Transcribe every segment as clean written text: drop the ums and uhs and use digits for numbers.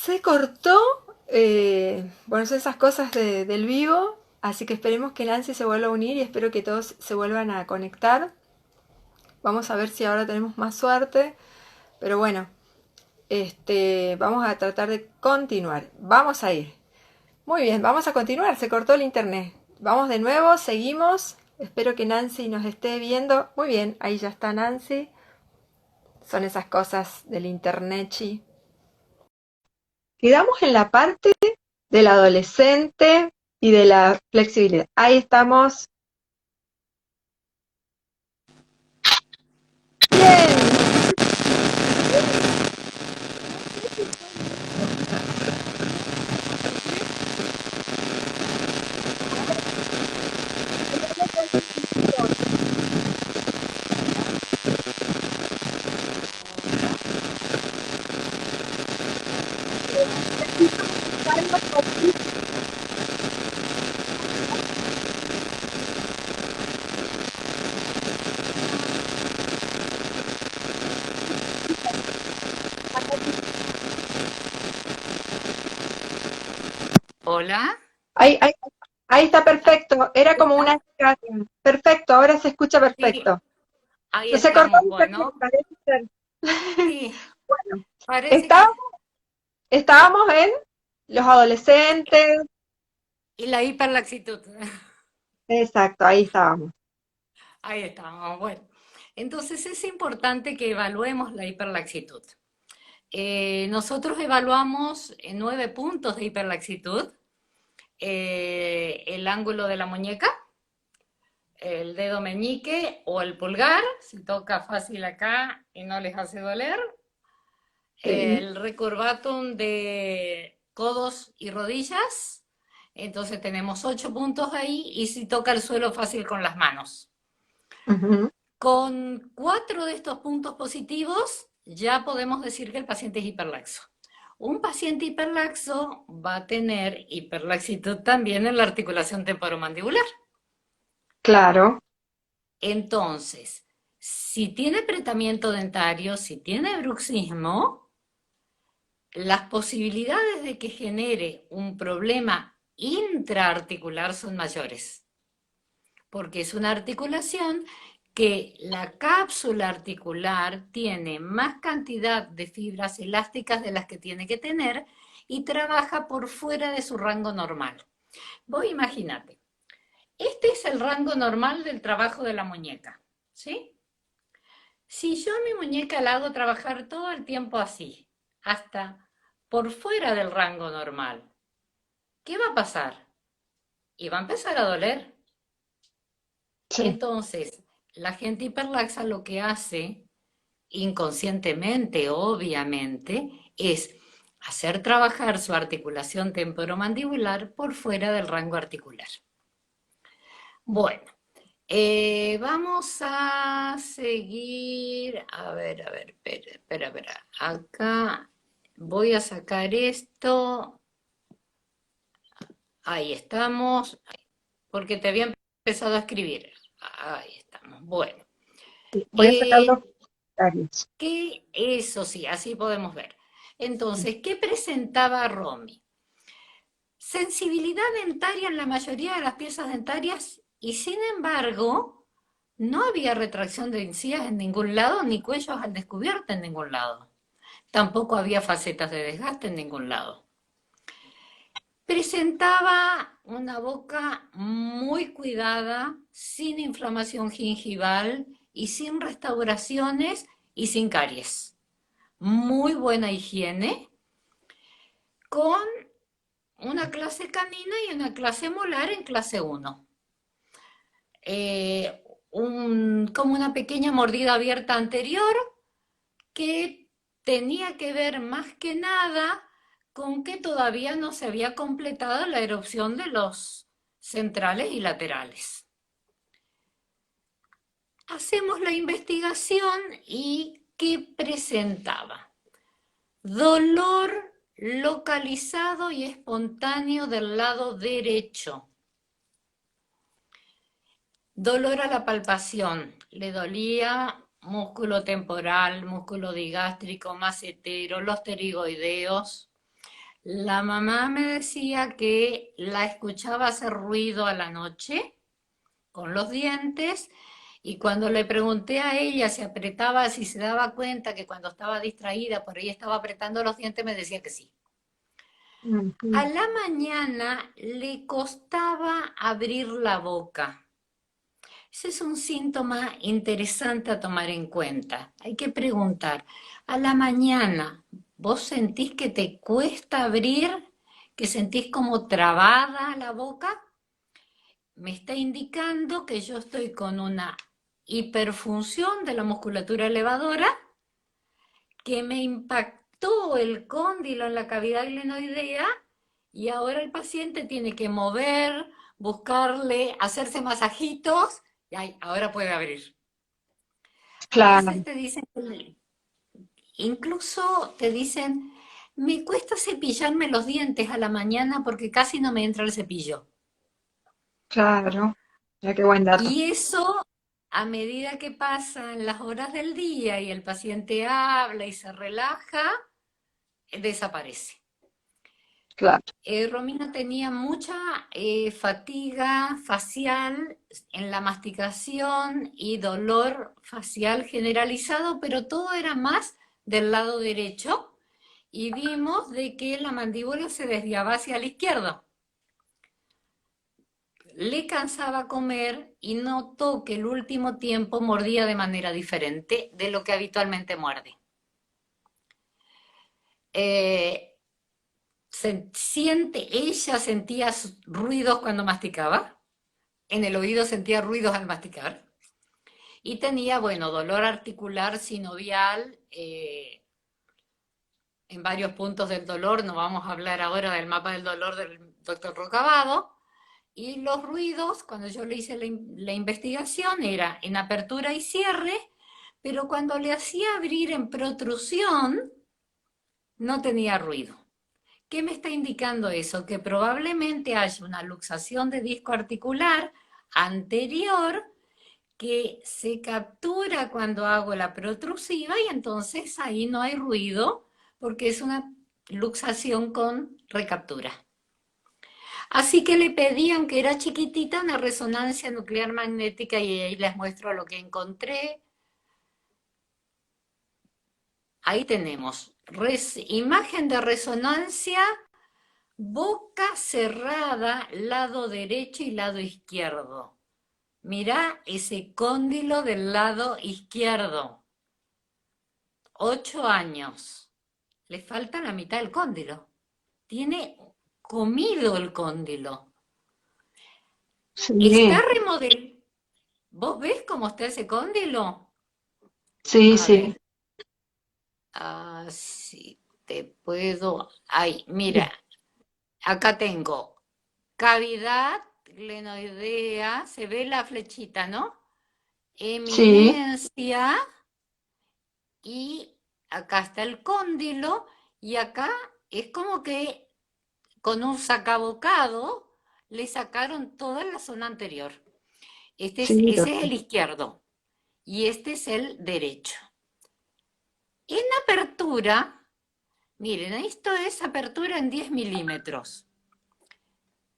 Se cortó, bueno, son esas cosas del vivo, así que esperemos que Nancy se vuelva a unir y espero que todos se vuelvan a conectar. Vamos a ver si ahora tenemos más suerte, pero bueno, vamos a tratar de continuar. Vamos a ir. Muy bien, vamos a continuar. Se cortó el internet. Vamos de nuevo, seguimos. Espero que Nancy nos esté viendo. Muy bien, ahí ya está Nancy. Son esas cosas del internet, chi. Quedamos en la parte del adolescente y de la flexibilidad. Ahí estamos. Bien. Hola, Ahí, ahí, ahí está perfecto. Era como una ¿escuchas? escala. Perfecto, ahora se escucha Sí, perfecto. ahí Se cortó estamos. el internet, Bueno, parece ser. sí, Bueno, parece estábamos, que... estábamos en los adolescentes. Y la hiperlaxitud. Exacto, ahí estábamos. Ahí estamos. Bueno, entonces es importante que evaluemos la hiperlaxitud. Nosotros evaluamos 9 puntos de hiperlaxitud. El ángulo de la muñeca, el dedo meñique o el pulgar, si toca fácil acá y no les hace doler. Sí. El recurvatum de codos y rodillas. Entonces tenemos 8 puntos ahí y si toca el suelo fácil con las manos. Ujú. Con 4 de estos puntos positivos ya podemos decir que el paciente es hiperlaxo. Un paciente hiperlaxo va a tener hiperlaxitud también en la articulación temporomandibular. Claro. Entonces, si tiene apretamiento dentario, si tiene bruxismo, las posibilidades de que genere un problema intraarticular son mayores, porque es una articulación que la cápsula articular tiene más cantidad de fibras elásticas de las que tiene que tener y trabaja por fuera de su rango normal. Vos imagínate, este es el rango normal del trabajo de la muñeca, ¿sí? Si yo a mi muñeca la hago trabajar todo el tiempo así, hasta por fuera del rango normal, ¿qué va a pasar? Y va a empezar a doler. Sí. Entonces, la gente hiperlaxa lo que hace, inconscientemente, obviamente, es hacer trabajar su articulación temporomandibular por fuera del rango articular. Bueno, vamos a seguir. A ver, espera. Acá voy a sacar esto. Ahí estamos, porque te había empezado a escribir. Ahí estamos. Bueno, Sí. Voy a sacar eh, los comentarios. eso sí, así podemos ver. Entonces, ¿qué presentaba Romy? Sensibilidad dentaria en la mayoría de las piezas dentarias y sin embargo, no había retracción de encías en ningún lado ni cuellos al descubierto en ningún lado. Tampoco había facetas de desgaste en ningún lado. Presentaba una boca muy cuidada, sin inflamación gingival y sin restauraciones y sin caries. Muy buena higiene, con una clase canina y una clase molar en clase 1. Como una pequeña mordida abierta anterior que tenía que ver más que nada con que todavía no se había completado la erupción de los centrales y laterales. Hacemos la investigación y ¿qué presentaba? Dolor localizado y espontáneo del lado derecho. Dolor a la palpación. Le dolía músculo temporal, músculo digástrico, macetero, los pterigoideos. La mamá me decía que la escuchaba hacer ruido a la noche con los dientes y cuando le pregunté a ella si apretaba, si se daba cuenta que cuando estaba distraída por ahí estaba apretando los dientes, me decía que sí. A Ujú. la mañana le costaba abrir la boca. Ese es un síntoma interesante a tomar en cuenta. Hay que preguntar, a la mañana, ¿vos sentís que te cuesta abrir? ¿Que sentís como trabada la boca? Me está indicando que yo estoy con una hiperfunción de la musculatura elevadora, que me impactó el cóndilo en la cavidad glenoidea y ahora el paciente tiene que mover, buscarle, hacerse masajitos y ay, ahora puede abrir. A veces Claro, te dicen, incluso te dicen, me cuesta cepillarme los dientes a la mañana porque casi no me entra el cepillo. claro. Ya qué buen dato. Y eso, a medida que pasan las horas del día y el paciente habla y se relaja, desaparece. Claro. Romina tenía mucha fatiga facial en la masticación y dolor facial generalizado, pero todo era más del lado derecho y vimos de que la mandíbula se desviaba hacia la izquierda. Le cansaba comer y notó que el último tiempo mordía de manera diferente de lo que habitualmente muerde. Eh, ella sentía ruidos cuando masticaba, en el oído sentía ruidos al masticar y tenía, bueno, dolor articular sinovial en varios puntos del dolor. No vamos a hablar ahora del mapa del dolor del doctor Rocabado. Y los ruidos, cuando yo le hice la investigación, era en apertura y cierre, pero cuando le hacía abrir en protrusión, no tenía ruido. ¿Qué me está indicando eso? Que probablemente haya una luxación de disco articular anterior que se captura cuando hago la protrusiva y entonces ahí no hay ruido porque es una luxación con recaptura. Así que le pedían que era chiquitita una resonancia nuclear magnética y ahí les muestro lo que encontré. Ahí tenemos imagen de resonancia, boca cerrada, lado derecho y lado izquierdo. Mirá ese cóndilo del lado izquierdo. 8 años. Le falta la mitad del cóndilo. Tiene comido el cóndilo. Está Sí, remodelado. ¿Vos ves cómo está ese cóndilo? sí, A ver, sí. si te puedo. Ay, mira, acá tengo cavidad glenoidea, se ve la flechita, ¿no? Sí, Eminencia y acá está el cóndilo y acá es como que con un sacabocado le sacaron toda la zona anterior. sí, Ese es el izquierdo y este es el derecho. En apertura, miren, esto es apertura en 10 milímetros.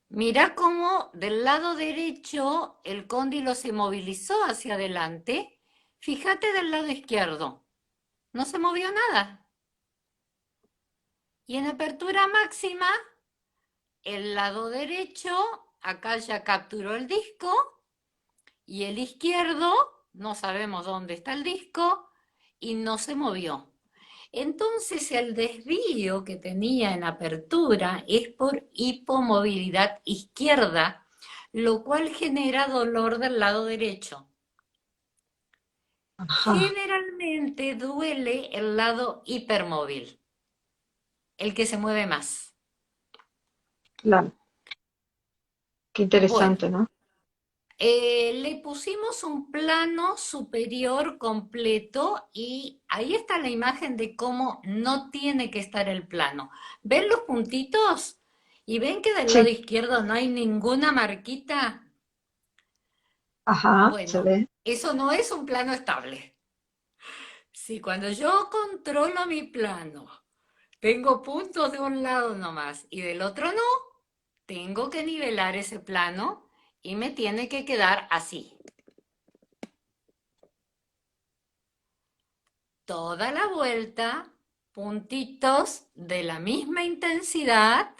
Mirá cómo del lado derecho el cóndilo se movilizó hacia adelante. Fíjate del lado izquierdo, no se movió nada. Y en apertura máxima, el lado derecho, acá ya capturó el disco, y el izquierdo, no sabemos dónde está el disco, y no se movió. Entonces el desvío que tenía en apertura es por hipomovilidad izquierda, lo cual genera dolor del lado derecho. ajá, Generalmente duele el lado hipermóvil, el que se mueve más. claro. Qué Bueno, interesante, ¿no? le pusimos un plano superior completo y ahí está la imagen de cómo no tiene que estar el plano. ¿Ven los puntitos? ¿Y ven que del lado Sí, izquierdo no hay ninguna marquita? ajá, se Bueno, ve. eso no es un plano estable. Si cuando yo controlo mi plano Tengo puntos de un lado nomás y del otro no. Tengo que nivelar ese plano y me tiene que quedar así. Toda la vuelta, puntitos de la misma intensidad,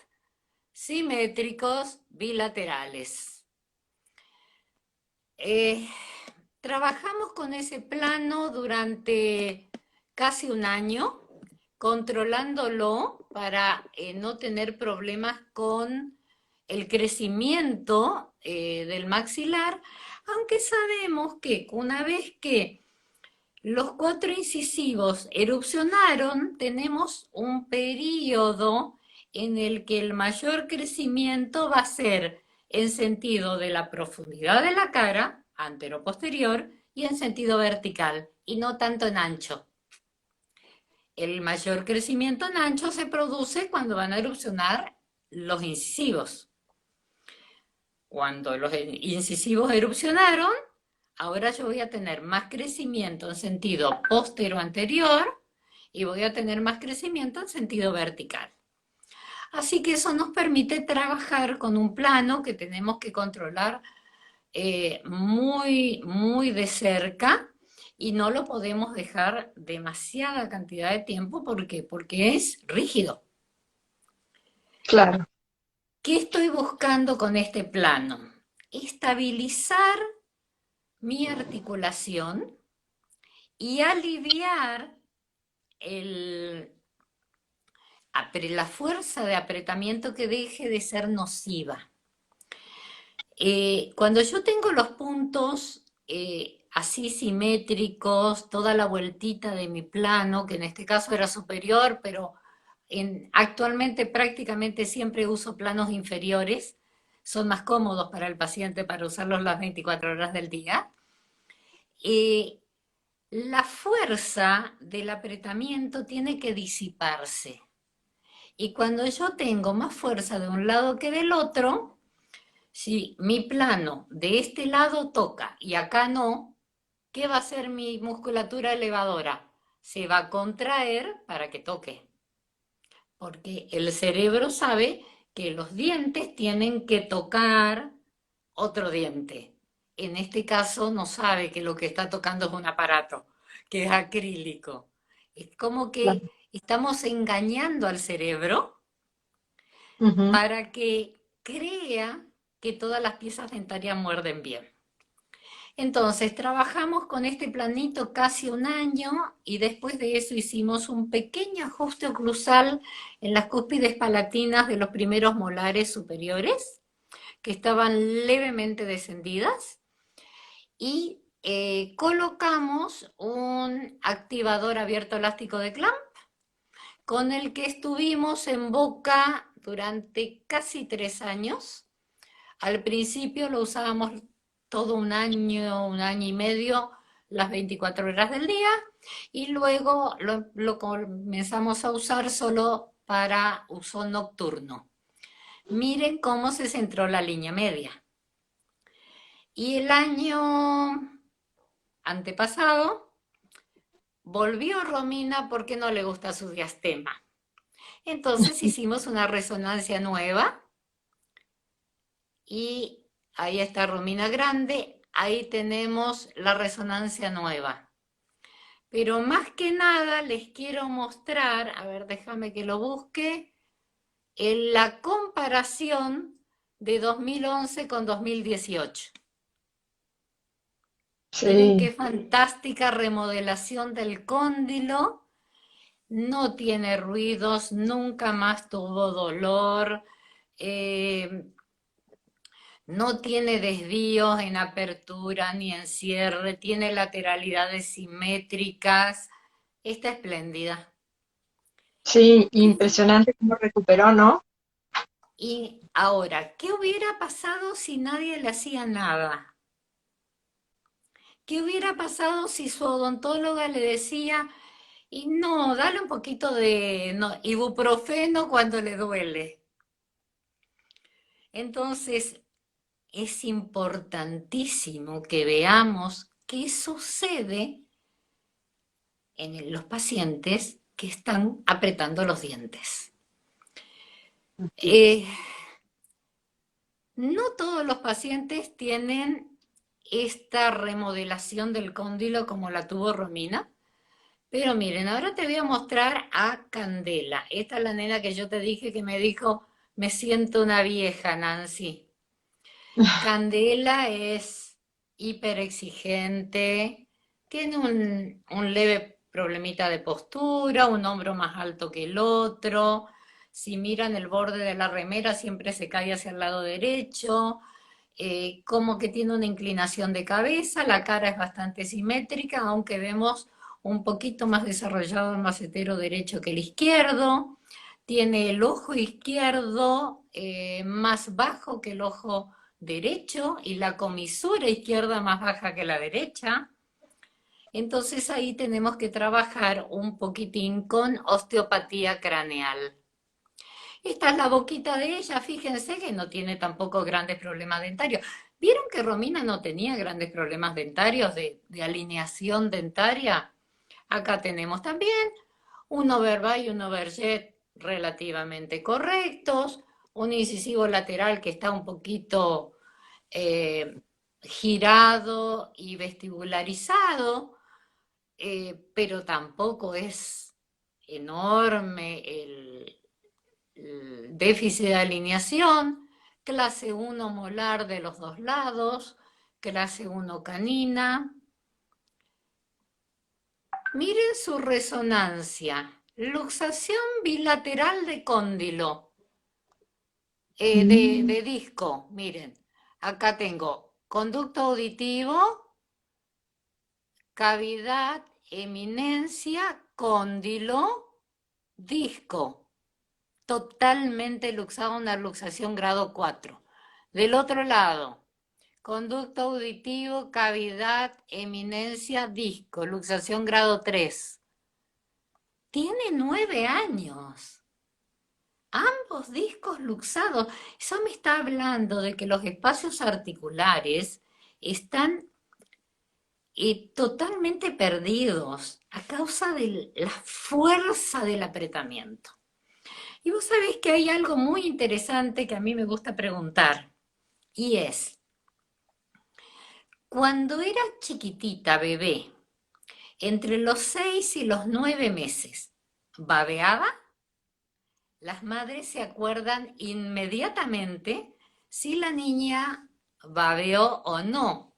simétricos, bilaterales. Eh, Trabajamos con ese plano durante casi un año, controlándolo para no tener problemas con el crecimiento del maxilar, aunque sabemos que una vez que los cuatro incisivos erupcionaron, tenemos un periodo en el que el mayor crecimiento va a ser en sentido de la profundidad de la cara, antero-posterior, y en sentido vertical, y no tanto en ancho. El mayor crecimiento en ancho se produce cuando van a erupcionar los incisivos. Cuando los incisivos erupcionaron, ahora yo voy a tener más crecimiento en sentido postero-anterior y voy a tener más crecimiento en sentido vertical. Así que eso nos permite trabajar con un plano que tenemos que controlar muy de cerca y no lo podemos dejar demasiada cantidad de tiempo. ¿Por qué? Porque es rígido. Claro. ¿Qué estoy buscando con este plano? Estabilizar mi articulación y aliviar el, la fuerza de apretamiento que deje de ser nociva. Cuando yo tengo los puntos así simétricos, toda la vueltita de mi plano, que en este caso era superior, pero actualmente prácticamente siempre uso planos inferiores, son más cómodos para el paciente para usarlos las 24 horas del día. Eh, la fuerza del apretamiento tiene que disiparse. Y cuando yo tengo más fuerza de un lado que del otro, si mi plano de este lado toca y acá no, ¿qué va a hacer mi musculatura elevadora? Se va a contraer para que toque. Porque el cerebro sabe que los dientes tienen que tocar otro diente. En este caso no sabe que lo que está tocando es un aparato, que es acrílico. Es como Claro. que estamos engañando al cerebro Ujú. para que crea que todas las piezas dentarias muerden bien. Entonces, trabajamos con este planito casi un año y después de eso hicimos un pequeño ajuste oclusal en las cúspides palatinas de los primeros molares superiores, que estaban levemente descendidas, y colocamos un activador abierto elástico de Clamp con el que estuvimos en boca durante casi 3 años. Al principio lo usábamos todo un año y medio, las 24 horas del día, y luego lo comenzamos a usar solo para uso nocturno. Miren cómo se centró la línea media. Y el año antepasado volvió Romina porque no le gusta su diastema. Entonces hicimos una resonancia nueva y ahí está Romina grande, ahí tenemos la resonancia nueva. Pero más que nada les quiero mostrar, a ver, déjame que lo busque, en la comparación de 2011 con 2018. Miren Sí, qué fantástica remodelación del cóndilo. No tiene ruidos, nunca más tuvo dolor, eh, no tiene desvíos en apertura ni en cierre, tiene lateralidades simétricas. Está espléndida. sí, ¿Qué- impresionante cómo recuperó, ¿no? Y ahora, ¿qué hubiera pasado si nadie le hacía nada? ¿Qué hubiera pasado si su odontóloga le decía, y no, dale un poquito de ibuprofeno cuando le duele? Entonces, es importantísimo que veamos qué sucede en los pacientes que están apretando los dientes. Así es. Eh, no todos los pacientes tienen esta remodelación del cóndilo como la tuvo Romina, pero miren, ahora te voy a mostrar a Candela. Esta es la nena que yo te dije que me dijo, me siento una vieja, Nancy. Candela es hiper exigente, tiene un leve problemita de postura, un hombro más alto que el otro. Si miran el borde de la remera, siempre se cae hacia el lado derecho. Como que tiene una inclinación de cabeza, la cara es bastante simétrica, aunque vemos un poquito más desarrollado el macetero derecho que el izquierdo. Tiene el ojo izquierdo más bajo que el ojo derecho y la comisura izquierda más baja que la derecha. Entonces ahí tenemos que trabajar un poquitín con osteopatía craneal. Esta es la boquita de ella, fíjense que no tiene tampoco grandes problemas dentarios. ¿Vieron que Romina no tenía grandes problemas dentarios de alineación dentaria? Acá tenemos también un overbite y un overjet relativamente correctos, un incisivo lateral que está un poquito eh, girado y vestibularizado, pero tampoco es enorme el déficit de alineación, clase 1 molar de los dos lados, clase 1 canina. Miren su resonancia, luxación bilateral de cóndilo, Mm, de disco, miren, acá tengo conducto auditivo, cavidad, eminencia, cóndilo, disco, totalmente luxado, una luxación grado 4. Del otro lado, conducto auditivo, cavidad, eminencia, disco, luxación grado 3. Tiene 9 años. Ambos discos luxados. Eso me está hablando de que los espacios articulares están totalmente perdidos a causa de la fuerza del apretamiento. Y vos sabés que hay algo muy interesante que a mí me gusta preguntar, y es, cuando era chiquitita, bebé, entre los 6 y los 9 meses, ¿babeaba? Las madres se acuerdan inmediatamente si la niña babeó o no.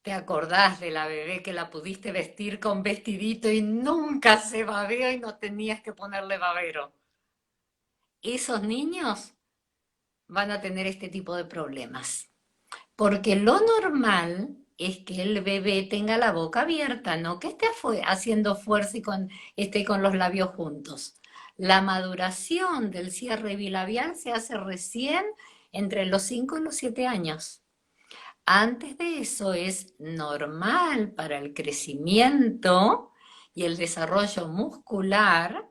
¿Te acordás de la bebé que la pudiste vestir con vestidito y nunca se babeó y no tenías que ponerle babero? Esos niños van a tener este tipo de problemas. Porque lo normal es que el bebé tenga la boca abierta, no que esté haciendo fuerza y esté con los labios juntos. La maduración del cierre bilabial se hace recién entre los 5 y los 7 años. Antes de eso es normal para el crecimiento y el desarrollo muscular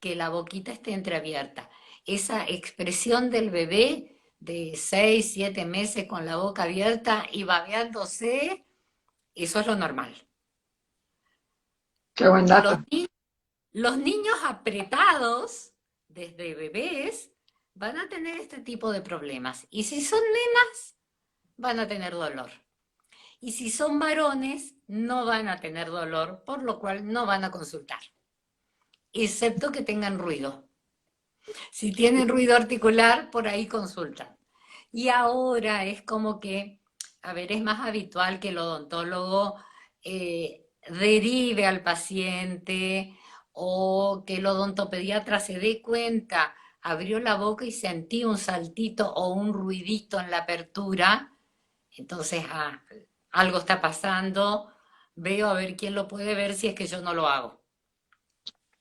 que la boquita esté entreabierta. Esa expresión del bebé de 6, 7 meses con la boca abierta y babeándose, eso es lo normal. qué buen Los, dato. ni- los niños apretados desde bebés van a tener este tipo de problemas. Y si son nenas, van a tener dolor. Y si son varones, no van a tener dolor, por lo cual no van a consultar, excepto que tengan ruido. Si tienen ruido articular, por ahí consultan. Y ahora es como que, a ver, es más habitual que el odontólogo derive al paciente o que el odontopediatra se dé cuenta, abrió la boca y sentí un saltito o un ruidito en la apertura, entonces algo está pasando, veo a ver quién lo puede ver si es que yo no lo hago.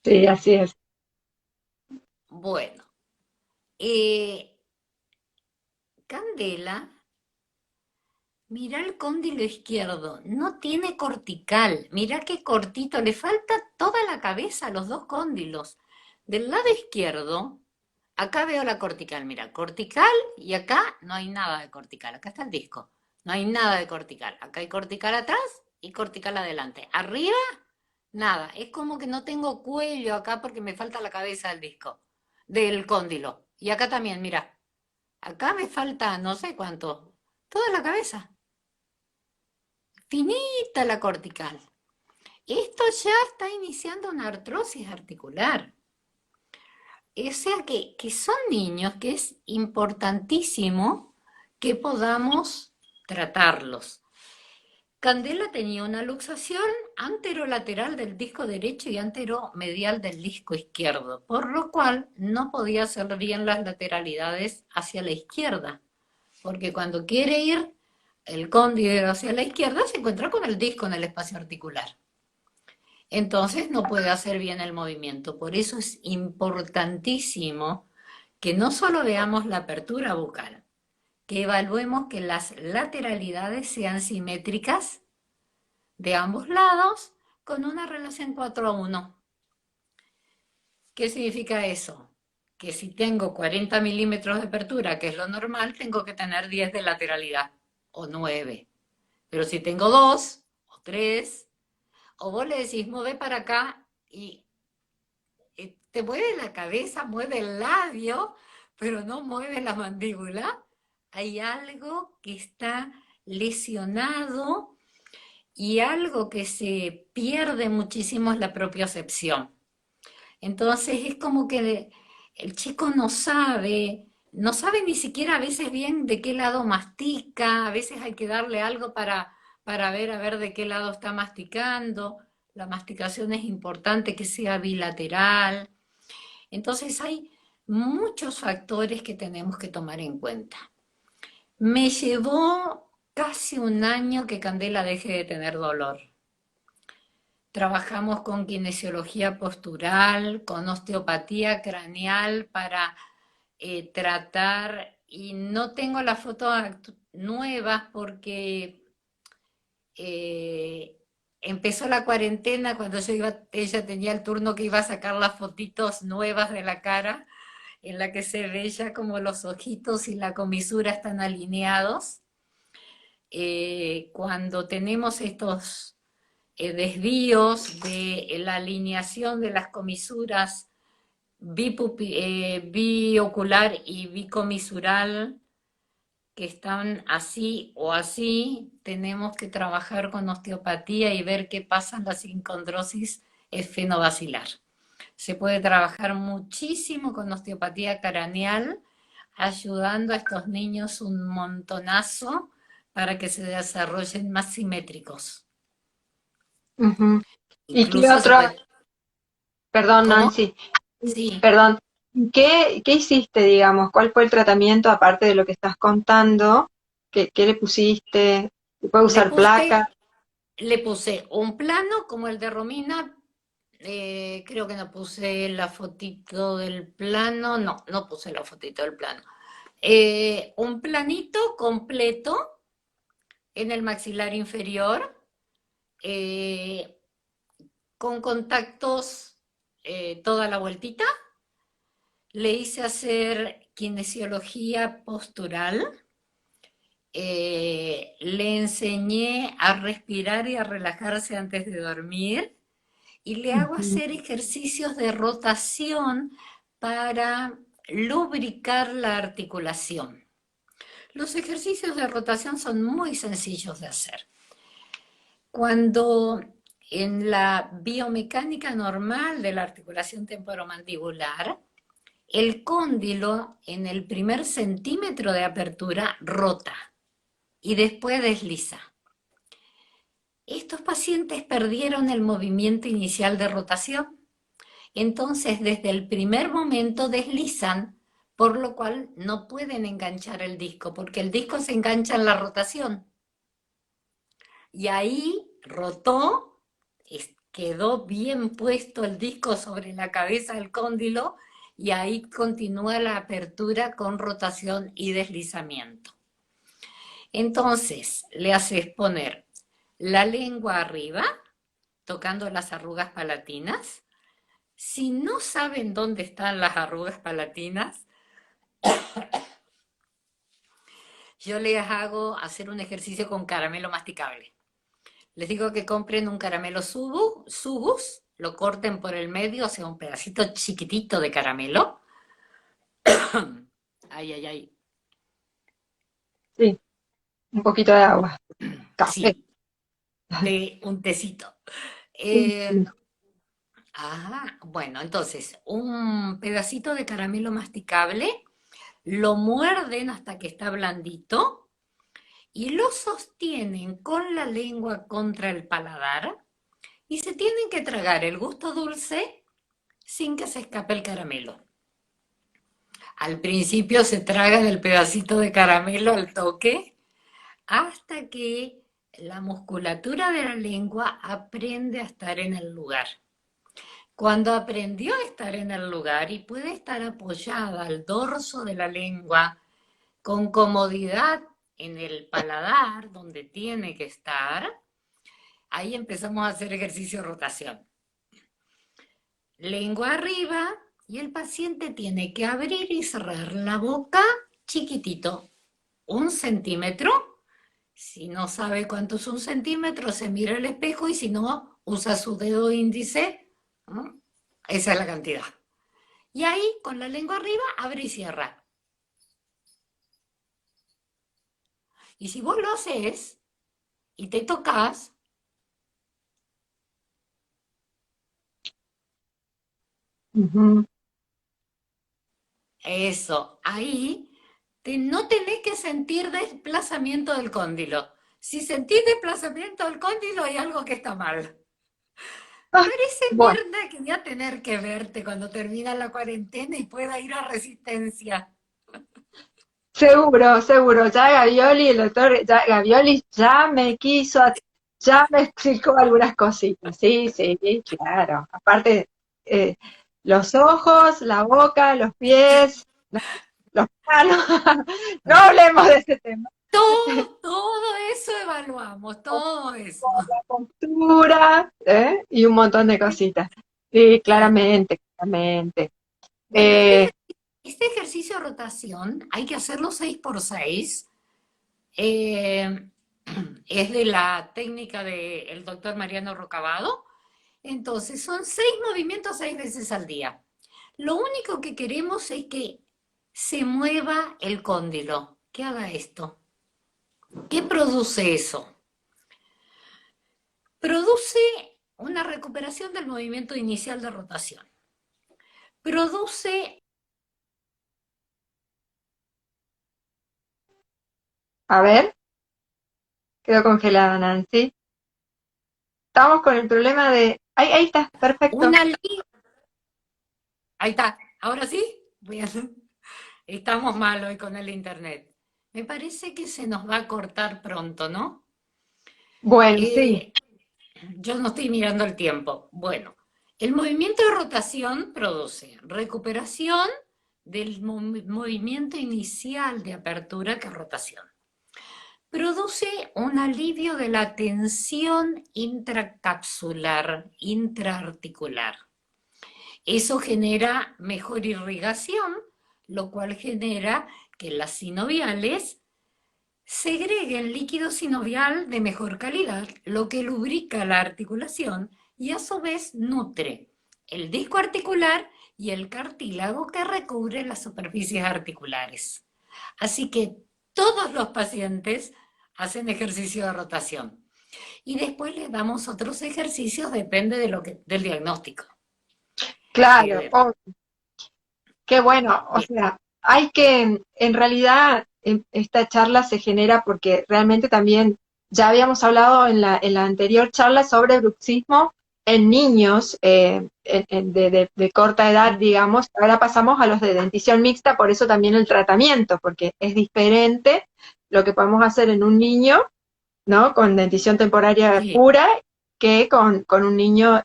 Sí, así es. Bueno, eh, Candela. Mirá el cóndilo izquierdo, no tiene cortical. Mirá qué cortito, le falta toda la cabeza a los dos cóndilos. Del lado izquierdo, acá veo la cortical, mira, cortical y acá no hay nada de cortical. Acá está el disco, no hay nada de cortical. Acá hay cortical atrás y cortical adelante. Arriba nada. Es como que no tengo cuello acá porque me falta la cabeza del disco, del cóndilo. Y acá también, mira, acá me falta no sé cuánto, toda la cabeza, finita la cortical. Esto ya está iniciando una artrosis articular. O sea que son niños que es importantísimo que podamos tratarlos. Candela tenía una luxación anterolateral del disco derecho y anteromedial del disco izquierdo, por lo cual no podía hacer bien las lateralidades hacia la izquierda, porque cuando quiere ir el cóndilo hacia la izquierda se encuentra con el disco en el espacio articular. Entonces no puede hacer bien el movimiento. Por eso es importantísimo que no solo veamos la apertura bucal, que evaluemos que las lateralidades sean simétricas de ambos lados con una relación 4:1. ¿Qué significa eso? Que si tengo 40 milímetros de apertura, que es lo normal, tengo que tener 10 de lateralidad o 9. Pero si tengo 2 o 3, o vos le decís, mueve para acá y te mueve la cabeza, mueve el labio, pero no mueve la mandíbula, hay algo que está lesionado y algo que se pierde muchísimo es la propiocepción. Entonces es como que el chico no sabe ni siquiera a veces bien de qué lado mastica, a veces hay que darle algo para ver a ver de qué lado está masticando. La masticación es importante que sea bilateral. Entonces hay muchos factores que tenemos que tomar en cuenta. Me llevó casi un año que Candela deje de tener dolor. Trabajamos con kinesiología postural, con osteopatía craneal para tratar, y no tengo las fotos nuevas porque eh, empezó la cuarentena cuando ella tenía el turno que iba a sacar las fotitos nuevas de la cara, en la que se ve ya como los ojitos y la comisura están alineados. Cuando tenemos estos desvíos de la alineación de las comisuras biocular y bicomisural, que están así o así, tenemos que trabajar con osteopatía y ver qué pasa en la sincondrosis esfenobacilar. Se puede trabajar muchísimo con osteopatía craneal, ayudando a estos niños un montonazo para que se desarrollen más simétricos. Ujú. ¿Y qué Incluso se otro? puede... Perdón, ¿Cómo? Nancy. Sí. Perdón. ¿Qué hiciste, digamos? ¿Cuál fue el tratamiento aparte de lo que estás contando? ¿Qué le pusiste? ¿Se puede Le usar puse, placa? le puse un plano como el de Romina. Creo que no puse la fotito del plano. No, no puse la fotito del plano. Un planito completo en el maxilar inferior, eh, con contactos toda la vueltita. Le hice hacer kinesiología postural. Le enseñé a respirar y a relajarse antes de dormir y le hago Ujú, hacer ejercicios de rotación para lubricar la articulación. Los ejercicios de rotación son muy sencillos de hacer. Cuando en la biomecánica normal de la articulación temporomandibular, el cóndilo en el primer centímetro de apertura rota y después desliza. Estos pacientes perdieron el movimiento inicial de rotación, entonces desde el primer momento deslizan, por lo cual no pueden enganchar el disco, porque el disco se engancha en la rotación. Y ahí rotó, quedó bien puesto el disco sobre la cabeza del cóndilo y ahí continúa la apertura con rotación y deslizamiento. Entonces le haces poner la lengua arriba, tocando las arrugas palatinas. Si no saben dónde están las arrugas palatinas, yo les hago hacer un ejercicio con caramelo masticable. Les digo que compren un caramelo Subus, lo corten por el medio, o sea, un pedacito chiquitito de caramelo. Ay, ay, ay. Sí, un poquito de agua, café. Sí, un tecito. Sí, Eh, sí. bueno, entonces, un pedacito de caramelo masticable, lo muerden hasta que está blandito y lo sostienen con la lengua contra el paladar y se tienen que tragar el gusto dulce sin que se escape el caramelo. Al principio se tragan el pedacito de caramelo al toque hasta que la musculatura de la lengua aprende a estar en el lugar. Cuando aprendió a estar en el lugar y puede estar apoyada al dorso de la lengua con comodidad en el paladar donde tiene que estar, ahí empezamos a hacer ejercicio de rotación. Lengua arriba y el paciente tiene que abrir y cerrar la boca chiquitito, 1 centímetro. Si no sabe cuánto es 1 centímetro, se mira al espejo y si no, usa su dedo índice, ¿no? Esa es la cantidad. Y ahí, con la lengua arriba, abre y cierra. Y si vos lo haces y te tocas, Ujú. eso, ahí no tenés que sentir desplazamiento del cóndilo. Si sentís desplazamiento del cóndilo, hay algo que está mal. Ah, Parece, bueno, Mirna, que voy a tener que verte cuando termine la cuarentena y pueda ir a Resistencia. seguro, seguro. Ya Gavioli, el doctor Gavioli ya me quiso, ya me explicó algunas cositas. Sí, sí, claro. Aparte, eh, los ojos, la boca, los pies, los manos. No hablemos de ese tema. Todo eso evaluamos, todo eso. La postura, y un montón de cositas. Sí, Claro. claramente, claramente. Bueno, Eh, este ejercicio de rotación hay que hacerlo 6 por 6. Eh, es de la técnica del doctor Mariano Rocabado. Entonces, son 6 movimientos 6 veces al día. Lo único que queremos es que se mueva el cóndilo, que haga esto. ¿Qué produce eso? Produce una recuperación del movimiento inicial de rotación. Produce, a ver, quedó congelada Nancy. Estamos con el problema de... Ahí está, perfecto. una... Ahí está, ahora sí. Estamos mal hoy con el internet. Me parece que se nos va a cortar pronto, ¿no? Bueno, sí. Eh, yo no estoy mirando el tiempo. Bueno, el movimiento de rotación produce recuperación del movimiento inicial de apertura que es rotación. Produce un alivio de la tensión intracapsular, intraarticular. Eso genera mejor irrigación, lo cual genera que las sinoviales segreguen líquido sinovial de mejor calidad, lo que lubrica la articulación y a su vez nutre el disco articular y el cartílago que recubre las superficies articulares. Así que todos los pacientes hacen ejercicio de rotación y después les damos otros ejercicios, depende del diagnóstico. Claro, Eh, oh, qué bueno. O bien, sea, hay que, en realidad, esta charla se genera porque realmente también ya habíamos hablado en la anterior charla sobre bruxismo en niños de corta edad, digamos. Ahora pasamos a los de dentición mixta, por eso también el tratamiento, porque es diferente lo que podemos hacer en un niño, ¿no? Con dentición temporaria sí. pura que con un niño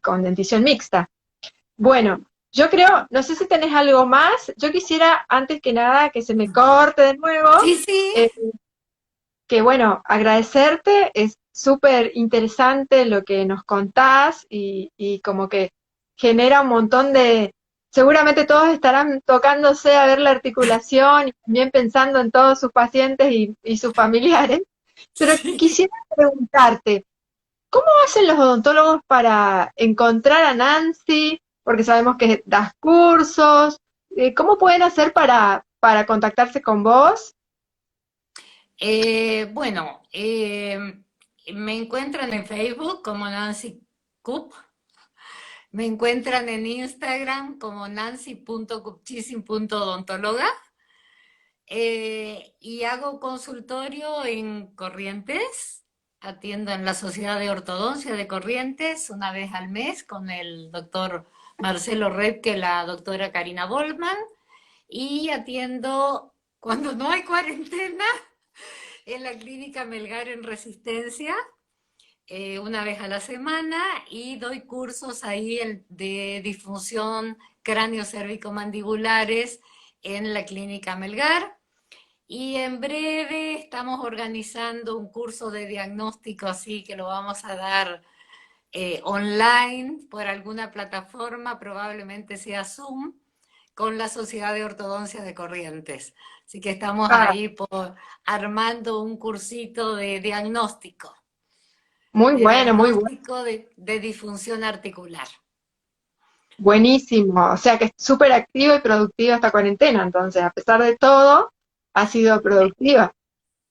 con dentición mixta. Bueno, yo creo, no sé si tenés algo más. Yo quisiera, antes que nada, que se me corte de nuevo, Sí, sí. eh, que bueno, agradecerte, es súper interesante lo que nos contás y como que genera un montón de, seguramente todos estarán tocándose a ver la articulación y también pensando en todos sus pacientes y sus familiares, pero Sí. quisiera preguntarte, ¿Cómo hacen los odontólogos para encontrar a Nancy? Porque sabemos que das cursos. ¿Cómo pueden hacer para contactarse con vos? Bueno, me encuentran en Facebook como Nancy Cup, me encuentran en Instagram como nancy.cupchisin.odontóloga y hago consultorio en Corrientes, atiendo en la Sociedad de Ortodoncia de Corrientes una vez al mes con el doctor Marcelo Redke, la doctora Karina Bolman, y atiendo cuando no hay cuarentena en la clínica Melgar en Resistencia, una vez a la semana, y doy cursos ahí de disfunción cráneo-cérvico-mandibulares en la clínica Melgar. Y en breve estamos organizando un curso de diagnóstico así que lo vamos a dar online por alguna plataforma, probablemente sea Zoom, con la Sociedad de Ortodoncia de Corrientes. Así que estamos Ah, ahí armando un cursito muy de bueno, muy bueno. diagnóstico de disfunción articular. Buenísimo. O sea que es súper activa y productiva esta cuarentena, entonces, a pesar de todo, ha sido productiva,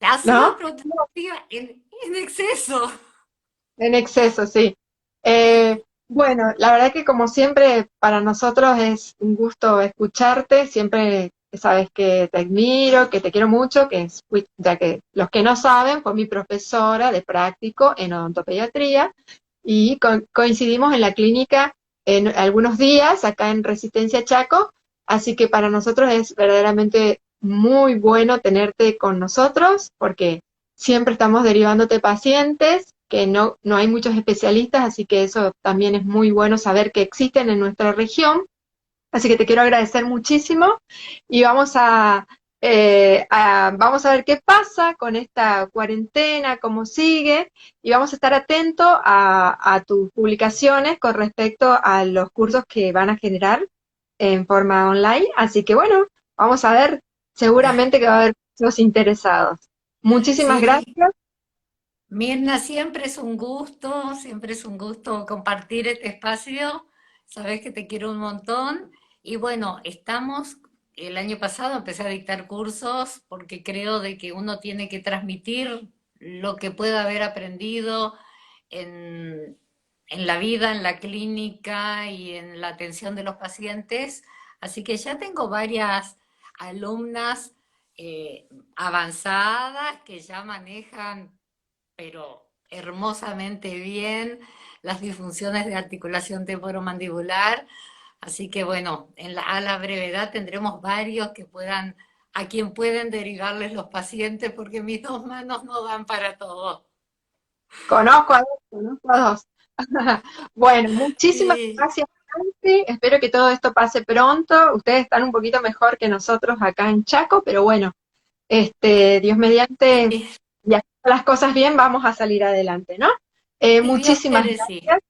Ha sido ¿no? productiva en exceso. En exceso, sí. Bueno, la verdad que como siempre, para nosotros es un gusto escucharte, siempre sabes que te admiro, que te quiero mucho, ya que los que no saben, fue mi profesora de práctico en odontopediatría y coincidimos en la clínica en algunos días acá en Resistencia Chaco, así que para nosotros es verdaderamente muy bueno tenerte con nosotros porque siempre estamos derivándote pacientes, que no hay muchos especialistas, así que eso también es muy bueno saber que existen en nuestra región. Así que te quiero agradecer muchísimo y vamos a ver qué pasa con esta cuarentena, cómo sigue, y vamos a estar atentos a tus publicaciones con respecto a los cursos que van a generar en forma online. Así que bueno, vamos a ver, seguramente que va a haber muchos interesados. Muchísimas Sí, gracias. Mirna, siempre es un gusto compartir este espacio. Sabes que te quiero un montón. Y bueno, el año pasado empecé a dictar cursos porque creo de que uno tiene que transmitir lo que pueda haber aprendido en, en la vida, en la clínica y en la atención de los pacientes. Así que ya tengo varias alumnas avanzadas que ya manejan pero hermosamente bien las disfunciones de articulación temporomandibular. Así que bueno, a la brevedad tendremos varios a quien pueden derivarles los pacientes, porque mis dos manos no dan para todo. Conozco a dos. Bueno, muchísimas Sí, gracias, Nancy. Espero que todo esto pase pronto. Ustedes están un poquito mejor que nosotros acá en Chaco, pero bueno, Dios mediante, sí, y haciendo las cosas bien, vamos a salir adelante, ¿no? si Dios Muchísimas quiere, sí. gracias.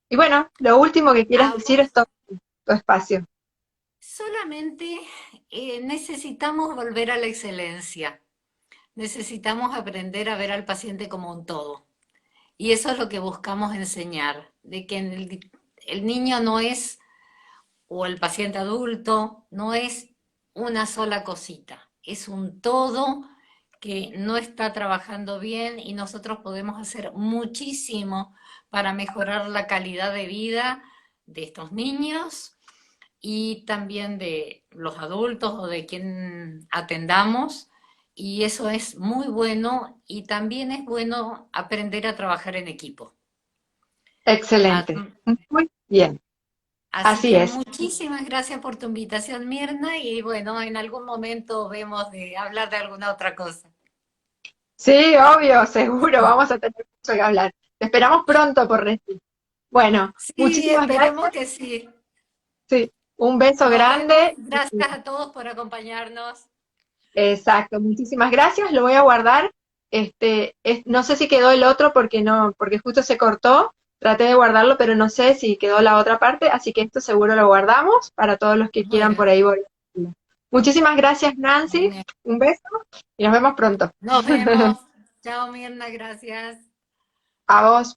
Y bueno, lo último que quieras A decir es vos todo tu espacio. solamente necesitamos volver a la excelencia. Necesitamos aprender a ver al paciente como un todo. Y eso es lo que buscamos enseñar, de que el niño no es, o el paciente adulto, no es una sola cosita, es un todo que no está trabajando bien y nosotros podemos hacer muchísimo para mejorar la calidad de vida de estos niños y también de los adultos o de quien atendamos. Y eso es muy bueno y también es bueno aprender a trabajar en equipo. Ah, Excelente. Muy bien. así Así que es. muchísimas gracias por tu invitación, Mirna, y bueno, en algún momento vemos de hablar de alguna otra cosa. Sí, obvio, seguro, vamos a tener mucho que hablar. Te esperamos pronto por decir. Bueno, Sí, muchísimas esperemos gracias. que sí. Sí, un beso Nos vemos. grande. Gracias a todos por acompañarnos. Exacto, muchísimas gracias. Lo voy a guardar. No sé si quedó el otro porque no, porque justo se cortó. Traté de guardarlo, pero no sé si quedó la otra parte, así que esto seguro lo guardamos para todos los que quieran por Bueno, ahí volver. Muchísimas gracias, Nancy. bueno, Un beso y nos vemos pronto. nos vemos. Chao, Mirna, gracias. A vos.